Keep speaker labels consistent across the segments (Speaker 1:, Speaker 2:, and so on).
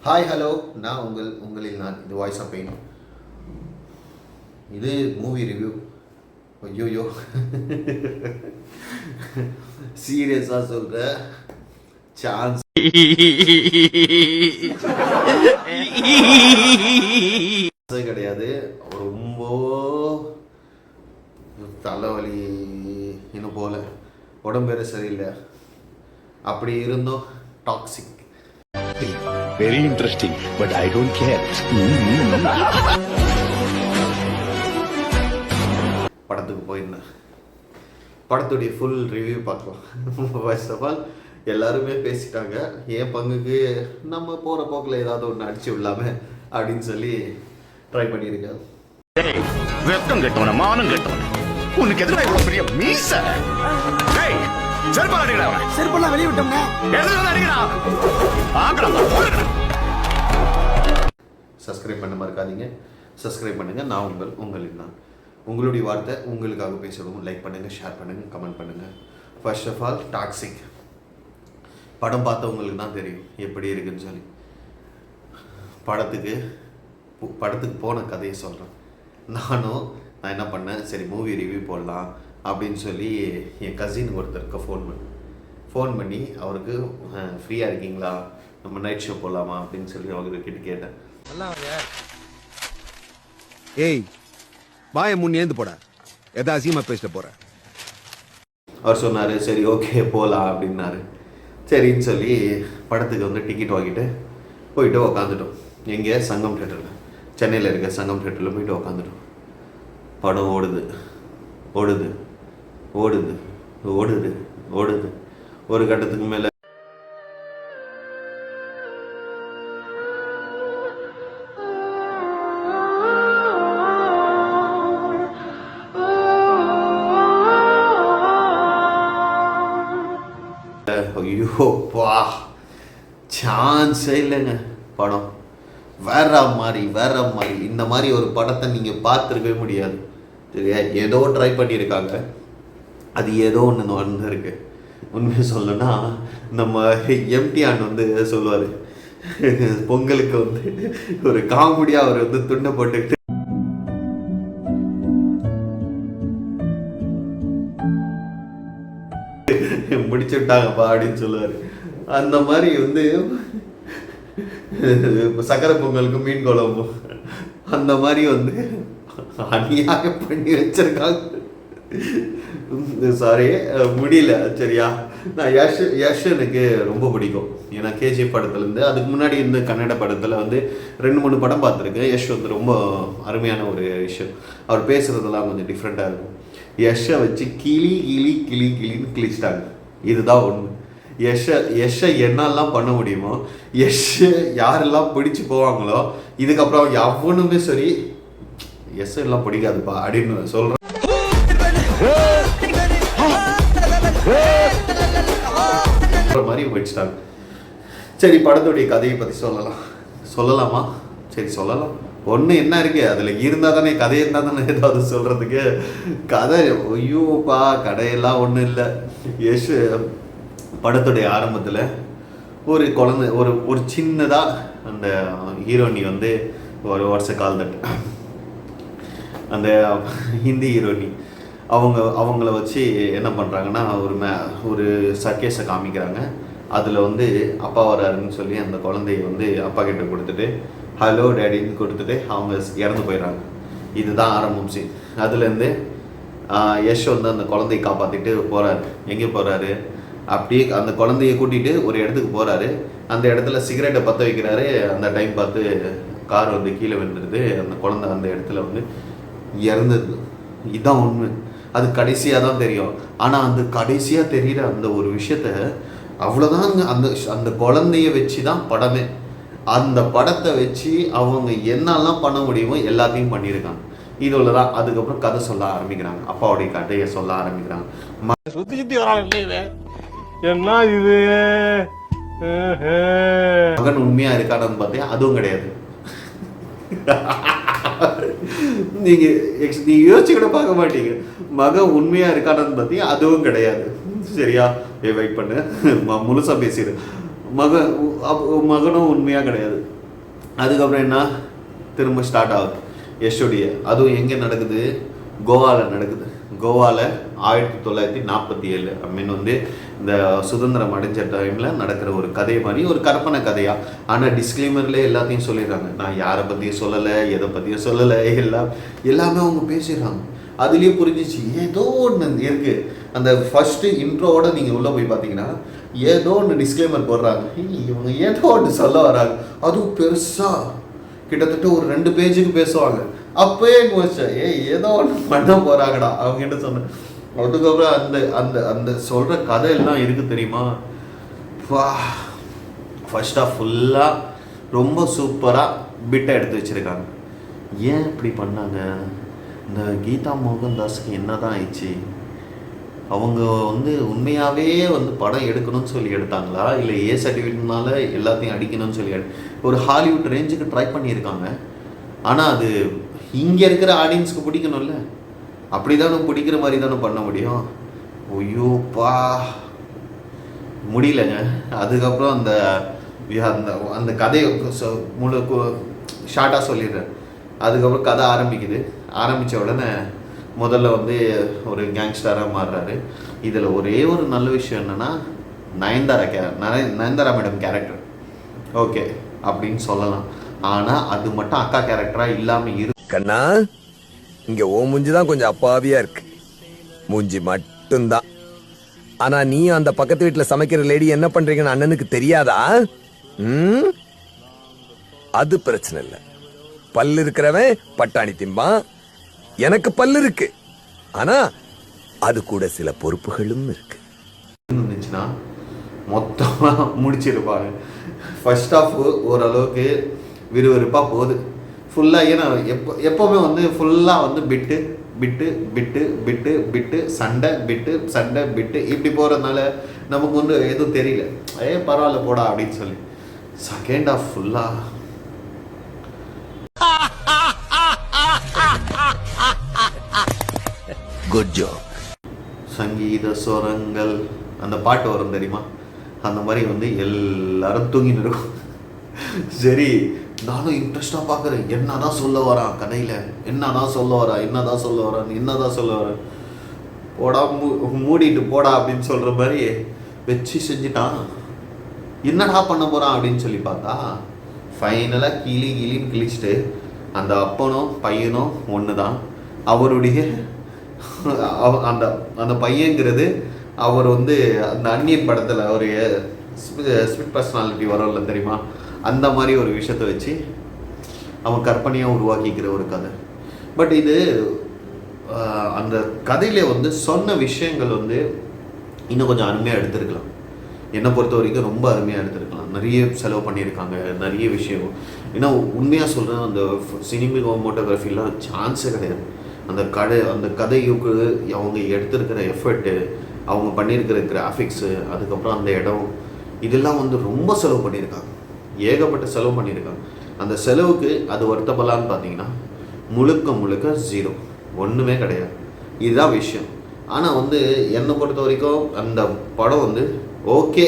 Speaker 1: Hi hello, நான் உங்களில் நான். இது வாய்ஸ் ஆஃப் பெயின். இது மூவி ரிவ்யூ. ஐயோயோ, சீரியஸாக சொல்கிற சான்ஸ் கிடையாது. ரொம்ப தலைவலி இன்னும் போல, உடம்பு வேற சரியில்லை. அப்படி இருந்தோம் toxic.
Speaker 2: Very interesting, but I don't care.
Speaker 1: படத்துக்கு போயிருந்தேன். படத்துடைய ஃபுல் ரிவ்யூ பார்க்கலாம். ஃபர்ஸ்ட் ஆஃப் ஆல் எல்லாருமே பேசிட்டாங்க. என் பங்குக்கு நம்ம போகிற போக்கில் ஏதாவது ஒன்று அடிச்சு விடலாமே அப்படின்னு சொல்லி ட்ரை பண்ணியிருக்கேன்.
Speaker 2: வெக்கம் கெட்டவன, மானம் கெட்டவன, உனக்கு எதிராக இவ்வளவு பெரிய மீச.
Speaker 3: செருப்பெல்லாம் வெளியே விட்டோம்னா
Speaker 1: சப்ஸ்கிரைப் பண்ண மறக்காதீங்க. சப்ஸ்கிரைப் பண்ணுங்கள். நான் உங்களின் தான். உங்களுடைய வார்த்தை உங்களுக்காக பேசணும். லைக் பண்ணுங்கள், ஷேர் பண்ணுங்கள், கமெண்ட் பண்ணுங்கள். ஃபர்ஸ்ட் ஆஃப் ஆல் டாக்ஸிக் படம் பார்த்தவங்களுக்கு தான் தெரியும் எப்படி இருக்குன்னு சொல்லி. படத்துக்கு போன கதையை சொல்கிறேன். நான் என்ன பண்ணேன், சரி மூவி ரிவ்யூ போடலாம் அப்படின்னு சொல்லி என் கசின் ஒருத்தருக்கு ஃபோன் பண்ணி அவருக்கு ஃப்ரீயாக இருக்கீங்களா, நம்ம நைட் ஷோ போடலாமா அப்படின்னு சொல்லி அவர்கிட்ட கேட்டேன்.
Speaker 4: ஏய், வாயை முன் ஏந்து போட, எதா அசியமாக பேசிட்டு போகிறேன்.
Speaker 1: அவர் சொன்னார், சரி ஓகே போகலாம் அப்படின்னாரு. சரின்னு சொல்லி படத்துக்கு டிக்கெட் வாங்கிட்டு போயிட்டு உக்காந்துட்டோம். எங்கே, சங்கம் தேட்டரில், சென்னையில் இருக்க சங்கம் தேட்டரில் போயிட்டு உக்காந்துட்டோம். படம் ஓடுது ஓடுது ஓடுது ஓடுது ஓடுது. ஒரு கட்டத்துக்கு மேலே ஐயோப்பா சான்ஸே இல்லைங்க. படம் வேற மாதிரி. இந்த மாதிரி ஒரு படத்தை நீங்கள் பார்த்துருக்கவே முடியாது. சரியா, ஏதோ ட்ரை பண்ணியிருக்காங்க, அது ஏதோ ஒன்று இருக்கு. உண்மையை சொல்லணும்னா நம்ம எம்டிஆன் சொல்லுவார், பொங்கலுக்கு ஒரு காமெடியாக அவர் துண்டை போட்டுக்கிட்டு முடிச்சு விட்டாங்கப்பா அப்படின்னு சொல்லுவார். அந்த மாதிரி சக்கரை பொங்கலுக்கு மீன் குழம்பு அந்த மாதிரி அநியாயம் பண்ணி வச்சிருக்காங்க. சாரி, முடியல. சரியா, நான் யஷ் எனக்கு ரொம்ப பிடிக்கும். ஏன்னா கேஜிஎஃப் படத்துலேருந்து அதுக்கு முன்னாடி இந்த கன்னட படத்தில் 2-3 படம் பார்த்துருக்கேன். யஷ் ரொம்ப அருமையான ஒரு விஷயம். அவர் பேசுகிறதெல்லாம் கொஞ்சம் டிஃப்ரெண்ட்டாக இருக்கும். யஷை வச்சு கிளின்னு கிழிச்சிட்டாங்க. இதுதான் ஒன்று. யஷை என்னெல்லாம் பண்ண முடியுமோ, யஷ் யாரெல்லாம் பிடிச்சி போவாங்களோ, இதுக்கப்புறம் எவனுமே சரி எஸ் எல்லாம் பிடிக்காதுப்பா அப்படின்னு சொல்கிறேன் மாதிரி வச்சுட்டாங்க. சரி, படத்துடைய கதையை பற்றி சொல்லலாமா? சரி சொல்லலாம். ஒன்று என்ன இருக்கு, அதில் இருந்தால் தானே, கதை இருந்தால் தானே ஏதாவது சொல்கிறதுக்கு. கதை ஐயோப்பா, கதையெல்லாம் ஒன்றும் இல்லை. யஷ் படத்துடைய ஆரம்பத்தில் ஒரு குழந்தை, ஒரு சின்னதாக அந்த ஹீரோனி ஒரு வருஷ கால் தட்டு, அந்த ஹிந்தி ஹீரோனி அவங்கள வச்சு என்ன பண்ணுறாங்கன்னா ஒரு சர்க்கேஸை காமிக்கிறாங்க. அதில் அப்பா வராருன்னு சொல்லி அந்த குழந்தைய அப்பா கிட்ட கொடுத்துட்டு ஹலோ டேடின்னு கொடுத்துட்டு அவங்க இறந்து போயிடுறாங்க. இதுதான் ஆரம்பம் சீன். அதுலேருந்து யஷ் அந்த குழந்தையை காப்பாற்றிட்டு போகிறாரு. எங்கே போகிறாரு, அப்படியே அந்த குழந்தைய கூட்டிகிட்டு ஒரு இடத்துக்கு போகிறாரு. அந்த இடத்துல சிகரெட்டை பற்ற வைக்கிறாரு. அந்த டைம் பார்த்து கார் கீழே விழுந்துருது. அந்த குழந்தை அந்த இடத்துல இறந்துருது. இதுதான் உண்மை. அது கடைசியாக தான் தெரியும். ஆனால் அந்த கடைசியாக தெரிகிற அந்த ஒரு விஷயத்த அவ்வளோதாங்க. அந்த குழந்தைய வச்சு தான் படமே. அந்த படத்தை வச்சு அவங்க என்னெல்லாம் பண்ண முடியுமோ எல்லாத்தையும் பண்ணியிருக்காங்க. இதில் தான் அதுக்கப்புறம் கதை சொல்ல ஆரம்பிக்கிறாங்க. அப்பாவுடைய கதையை சொல்ல ஆரம்பிக்கிறாங்க.
Speaker 3: சுத்தி வராங்க. என்ன இது,
Speaker 1: மகன் உண்மையாக இருக்கானு பார்த்தேன், அதுவும் கிடையாது. நீங்க யோசிச்சு கூட பார்க்க மாட்டீங்க. மகன் உண்மையா இருக்கானு பார்த்தீங்க, அதுவும் கிடையாது. சரியா, வெயிட் பண்ணு, முழுசா பேசிடு. மகனும் உண்மையா கிடையாது. அதுக்கப்புறம் என்ன, திரும்ப ஸ்டார்ட் ஆகுது யஷோடைய. அதுவும் எங்கே நடக்குது, கோவாவில் நடக்குது. கோவாவில் 1947 ஐ மீன் வந்து இந்த சுதந்திரம் அடைஞ்ச டைமில் நடக்கிற ஒரு கதை மாதிரி, ஒரு கற்பனை கதையாக. ஆனால் டிஸ்க்ளைமர்லேயே எல்லாத்தையும் சொல்லிடுறாங்க, நான் யாரை பற்றியும் சொல்லலை, எதை பற்றியும் சொல்லலை, எல்லாமே அவங்க பேசிடுறாங்க. அதுலேயே புரிஞ்சிச்சு ஏதோ ஒன்று இருக்குது. அந்த ஃபஸ்ட்டு இன்ட்ரோவோட நீங்கள் உள்ளே போய் பார்த்தீங்கன்னா ஏதோ ஒன்று டிஸ்க்ளைமர் போடுறாங்க, இவங்க ஏதோ ஒன்று சொல்ல வராங்க. அதுவும் பெருசாக கிட்டத்தட்ட ஒரு 2 பேஜுக்கு பேசுவாங்க. அப்போயே யோசிச்சேன், ஏதோ ஒன்று பண்ண போகிறாங்கடா அவங்ககிட்ட சொன்னேன். அதுக்கப்புறம் அந்த அந்த அந்த சொல்கிற கதை எல்லாம் இருக்குது தெரியுமா. ஃபர்ஸ்ட் ஆஃப் ஃபுல்லாக ரொம்ப சூப்பராக பிட்டை எடுத்து வச்சுருக்காங்க. ஏன் இப்படி பண்ணாங்க, இந்த கீதா மோகன்தாஸுக்கு என்ன தான் ஆயிடுச்சு, அவங்க வந்து உண்மையாகவே வந்து படம் எடுக்கணும்னு சொல்லி எடுத்தாங்களா, இல்லை ஏ சர்டிஃபிகேட்னால எல்லாத்தையும் அடிக்கணும்னு சொல்லி ஒரு ஹாலிவுட் ரேஞ்சுக்கு ட்ரை பண்ணியிருக்காங்க. ஆனால் அது இங்கே இருக்கிற ஆடியன்ஸுக்கு பிடிக்கணும்ல, அப்படி தானே பிடிக்கிற மாதிரி தானே பண்ண முடியும். ஐயோப்பா முடியலங்க. அதுக்கப்புறம் அந்த அந்த அந்த கதையை முழு ஷார்ட்டாக சொல்லிடுறேன். அதுக்கப்புறம் கதை ஆரம்பித்த உடனே முதல்ல வந்து ஒரு கேங்ஸ்டராக மாறுறாரு. இதில் ஒரே ஒரு நல்ல விஷயம் என்னென்னா, நயன்தாரா மேடம் கேரக்டர் ஓகே அப்படின்னு சொல்லலாம். ஆனால் அது மட்டும் அக்கா கேரக்டராக இல்லாமல்
Speaker 4: கண்ணா, இங்க ஓ மூஞ்சி தான் கொஞ்சம் அப்பாவியா இருக்கு, மூஞ்சி மட்டும்தான். ஆனா நீ அந்த பக்கத்து வீட்டுல சமைக்கிற லேடி என்ன பண்றீங்கன்னு அண்ணனுக்கு தெரியாதா? அது பிரச்சனை இல்ல. பல்லு இருக்கிறவன் பட்டாணி திம்பான், எனக்கு பல்லு இருக்கு, ஆனா அது கூட சில பொறுப்புகளும் இருக்கு.
Speaker 1: இருந்துச்சுன்னா மொத்தமாக முடிச்சிருப்பாங்க. ஃபர்ஸ்ட் ஆஃப் ஓரளவுக்கு விறுவிறுப்பாக போகுது ஃபுல்லாக. ஏன்னா எப்போவுமே வந்து ஃபுல்லாக வந்து பிட்டு பிட்டு பிட்டு பிட்டு பிட்டு சண்டை பிட்டு இப்படி போகிறதுனால நமக்கு வந்து எதுவும் தெரியல, பரவாயில்ல போடா அப்படின்னு சொல்லி. செகண்ட் ஆஃப் ஃபுல்லாக
Speaker 4: குட் ஜாப்.
Speaker 1: சங்கீத சொரங்கள் அந்த பாட்டு வரும் தெரியுமா, அந்த மாதிரி வந்து எல்லாரும் தூங்கிட்டு இருக்கும். சரி நானும் இன்ட்ரெஸ்டாக பார்க்குறேன், என்னதான் சொல்ல வரான் கதையில், என்னதான் சொல்ல வரான் போடா மூடிட்டு போடா அப்படின்னு சொல்கிற மாதிரி வச்சு செஞ்சுட்டான். என்னடா பண்ண போகிறான் அப்படின்னு சொல்லி பார்த்தா ஃபைனலாக கிளின்னு கிழிச்சிட்டு அந்த அப்பனும் பையனும் ஒன்று தான். அவருடைய அந்த அந்த பையங்கிறது அவர் வந்து அந்த அந்நியன் படத்தில் ஒரு ஸ்பிட் பர்சனாலிட்டி வரும்ல தெரியுமா, அந்த மாதிரி ஒரு விஷயத்தை வச்சு அவன் கற்பனையாக உருவாக்கிக்கிற ஒரு கதை. பட் இது அந்த கதையில வந்து சொன்ன விஷயங்கள் வந்து இன்னும் கொஞ்சம் அருமையாக எடுத்திருக்கலாம். என்னை பொறுத்த வரைக்கும் ரொம்ப அருமையாக எடுத்திருக்கலாம். நிறைய செலவு பண்ணியிருக்காங்க, நிறைய விஷயம். ஏன்னா உண்மையாக சொல்கிறேன், அந்த சினிமோட்டோகிராஃபிலாம் சான்ஸே கிடையாது. அந்த கதைக்கு அவங்க எடுத்திருக்கிற எஃபர்ட்டு, அவங்க பண்ணியிருக்கிற கிராஃபிக்ஸு, அதுக்கப்புறம் அந்த இடம், இதெல்லாம் வந்து ரொம்ப செலவு பண்ணியிருக்காங்க, ஏகப்பட்ட செலவு பண்ணியிருக்காங்க. அந்த செலவுக்கு அது வருத்தப்படலான்னு பார்த்தீங்கன்னா முழுக்க 0, ஒன்றுமே கிடையாது. இதுதான் விஷயம். ஆனால் வந்து என்னை பொறுத்த வரைக்கும் அந்த படம் வந்து ஓகே.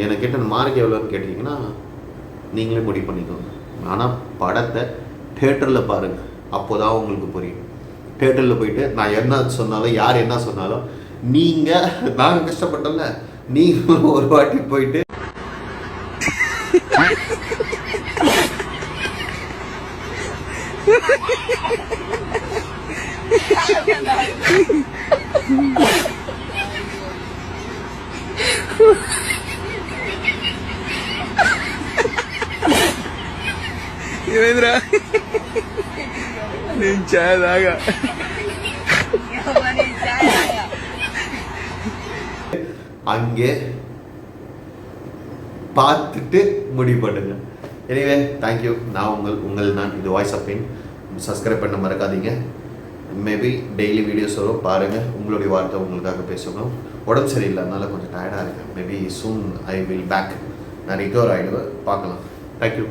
Speaker 1: எனக்கு கேட்ட மார்க் எவ்வளோன்னு கேட்டிங்கன்னா நீங்களே முடிவு பண்ணிக்கோங்க. ஆனால் படத்தை தேட்டரில் பாருங்கள், அப்போ தான் உங்களுக்கு புரியும். தேட்டரில் போயிட்டு நான் என்ன சொன்னாலும் யார் என்ன சொன்னாலும் நாங்கள் கஷ்டப்பட்டோம்ல, நீங்களும் ஒரு வாட்டி போயிட்டு அங்கே பார்த்துட்டு முடிவு பண்ணுங்க. Anyway thank you. நான் உங்கள் இது வாய்ஸ் ஆஃப் பெயின். சப்ஸ்கிரைப் பண்ண மறக்காதீங்க. மேபி டெய்லி வீடியோஸ் வரும், பாருங்கள். உங்களுடைய வார்த்தை உங்களுக்காக பேசணும். உடம்பு சரியில்லை, அதனால கொஞ்சம் டயர்டாக இருக்கேன். Maybe soon I will back. நான் ரிகவர் ஆகிடுவேன், பார்க்கலாம். தேங்க்யூ.